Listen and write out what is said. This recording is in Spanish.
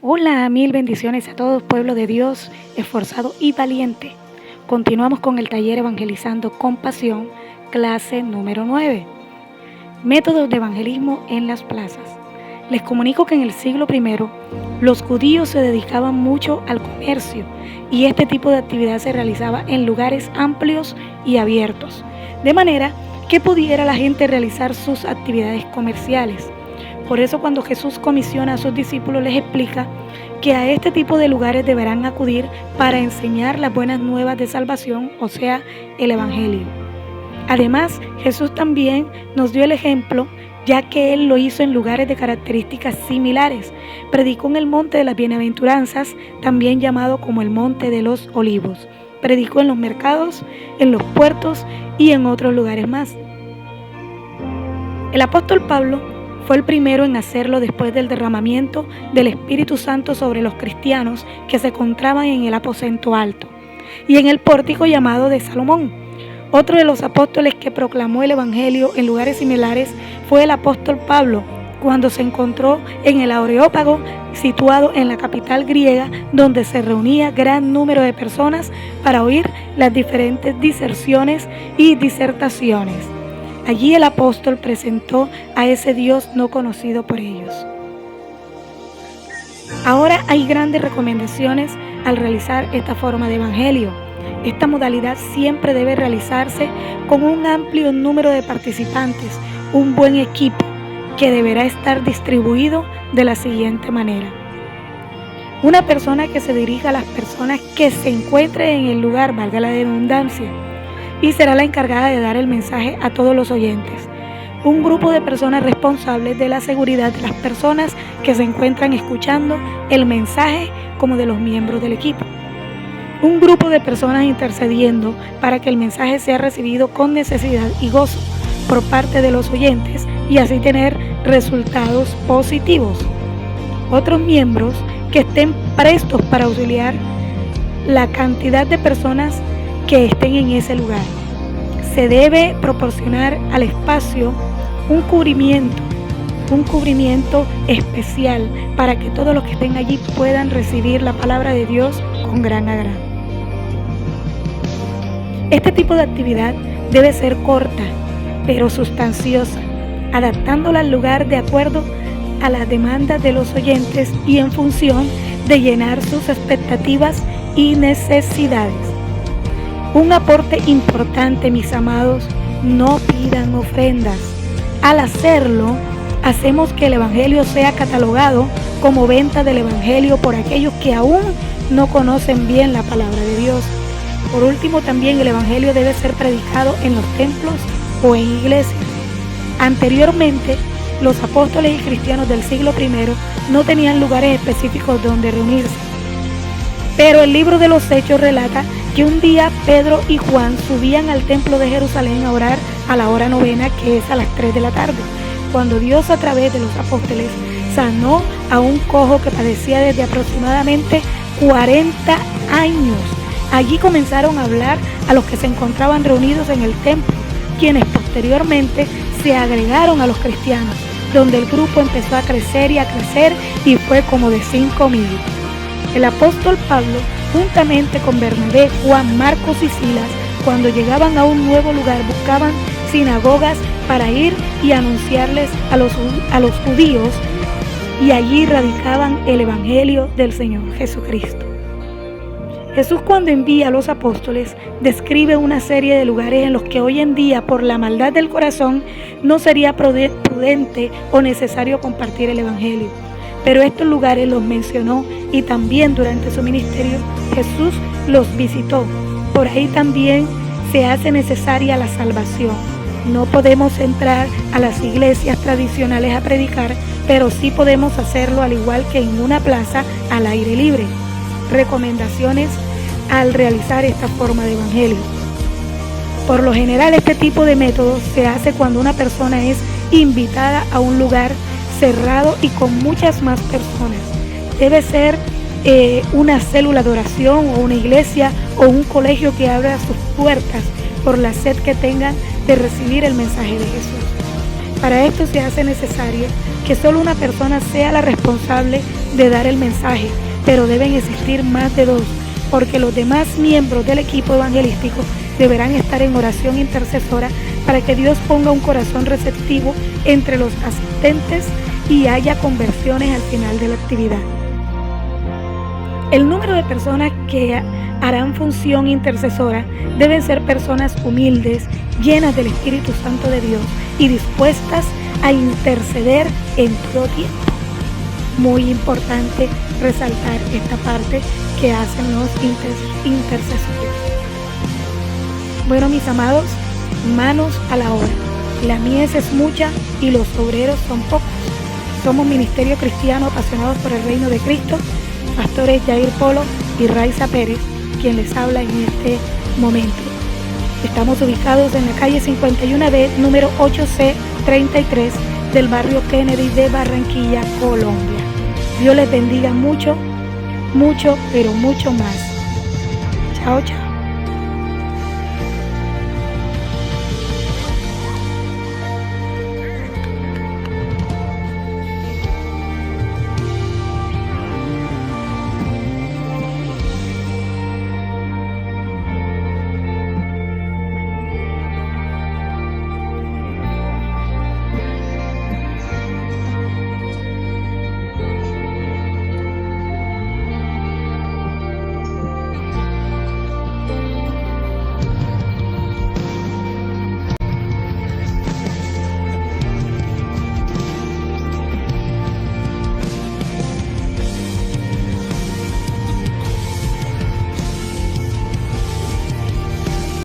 Hola, mil bendiciones a todos, pueblo de Dios, esforzado y valiente. Continuamos con el taller Evangelizando con Pasión, clase número 9. Métodos de evangelismo en las plazas. Les comunico que en el siglo I, los judíos se dedicaban mucho al comercio y este tipo de actividad se realizaba en lugares amplios y abiertos, de manera que pudiera la gente realizar sus actividades comerciales. Por eso cuando Jesús comisiona a sus discípulos les explica que a este tipo de lugares deberán acudir para enseñar las buenas nuevas de salvación, o sea, el Evangelio. Además, Jesús también nos dio el ejemplo, ya que Él lo hizo en lugares de características similares. Predicó en el Monte de las Bienaventuranzas, también llamado como el Monte de los Olivos. Predicó en los mercados, en los puertos y en otros lugares más. El apóstol Pablo fue el primero en hacerlo después del derramamiento del Espíritu Santo sobre los cristianos que se encontraban en el aposento alto y en el pórtico llamado de Salomón. Otro de los apóstoles que proclamó el Evangelio en lugares similares fue el apóstol Pablo, cuando se encontró en el Areópago, situado en la capital griega, donde se reunía gran número de personas para oír las diferentes diserciones y disertaciones. Allí el apóstol presentó a ese Dios no conocido por ellos. Ahora hay grandes recomendaciones al realizar esta forma de evangelio. Esta modalidad siempre debe realizarse con un amplio número de participantes, un buen equipo que deberá estar distribuido de la siguiente manera. Una persona que se dirija a las personas que se encuentren en el lugar, valga la redundancia, y será la encargada de dar el mensaje a todos los oyentes. Un grupo de personas responsables de la seguridad de las personas que se encuentran escuchando el mensaje como de los miembros del equipo. Un grupo de personas intercediendo para que el mensaje sea recibido con necesidad y gozo por parte de los oyentes y así tener resultados positivos. Otros miembros que estén prestos para auxiliar la cantidad de personas que estén en ese lugar. Se debe proporcionar al espacio un cubrimiento especial para que todos los que estén allí puedan recibir la palabra de Dios con gran agrado. Este tipo de actividad debe ser corta, pero sustanciosa, adaptándola al lugar de acuerdo a las demandas de los oyentes y en función de llenar sus expectativas y necesidades. Un aporte importante, mis amados, no pidan ofrendas. Al hacerlo, hacemos que el Evangelio sea catalogado como venta del Evangelio por aquellos que aún no conocen bien la palabra de Dios. Por último, también el Evangelio debe ser predicado en los templos o en iglesias. Anteriormente, los apóstoles y cristianos del siglo I no tenían lugares específicos donde reunirse. Pero el libro de los Hechos relata que un día Pedro y Juan subían al templo de Jerusalén a orar a la hora novena, que es a las 3 de la tarde, cuando Dios a través de los apóstoles sanó a un cojo que padecía desde aproximadamente 40 años. Allí comenzaron a hablar a los que se encontraban reunidos en el templo, quienes posteriormente se agregaron a los cristianos, donde el grupo empezó a crecer y fue como de 5,000. El apóstol Pablo, juntamente con Bernabé, Juan, Marcos y Silas, cuando llegaban a un nuevo lugar, buscaban sinagogas para ir y anunciarles a los judíos, y allí radicaban el Evangelio del Señor Jesucristo. Jesús, cuando envía a los apóstoles, describe una serie de lugares en los que hoy en día, por la maldad del corazón, no sería prudente o necesario compartir el Evangelio. Pero estos lugares los mencionó y también durante su ministerio Jesús los visitó. Por ahí también se hace necesaria la salvación. No podemos entrar a las iglesias tradicionales a predicar, pero sí podemos hacerlo al igual que en una plaza al aire libre. Recomendaciones al realizar esta forma de evangelio. Por lo general, este tipo de método se hace cuando una persona es invitada a un lugar cerrado y con muchas más personas. Debe ser una célula de oración o una iglesia o un colegio que abra sus puertas por la sed que tengan de recibir el mensaje de Jesús. Para esto se hace necesario que solo una persona sea la responsable de dar el mensaje, pero deben existir más de 2, porque los demás miembros del equipo evangelístico deberán estar en oración intercesora para que Dios ponga un corazón receptivo entre los asistentes y haya conversiones al final de la actividad. El número de personas que harán función intercesora deben ser personas humildes, llenas del Espíritu Santo de Dios y dispuestas a interceder en todo tiempo. Muy importante resaltar esta parte que hacen los intercesores. Bueno, mis amados, manos a la obra. La mies es mucha y los obreros son pocos. Somos Ministerio Cristiano apasionados por el reino de Cristo. Pastores Jair Polo y Raiza Pérez, quien les habla en este momento. Estamos ubicados en la calle 51B, número 8C33 del barrio Kennedy de Barranquilla, Colombia. Dios les bendiga mucho, mucho, pero mucho más. Chao, chao.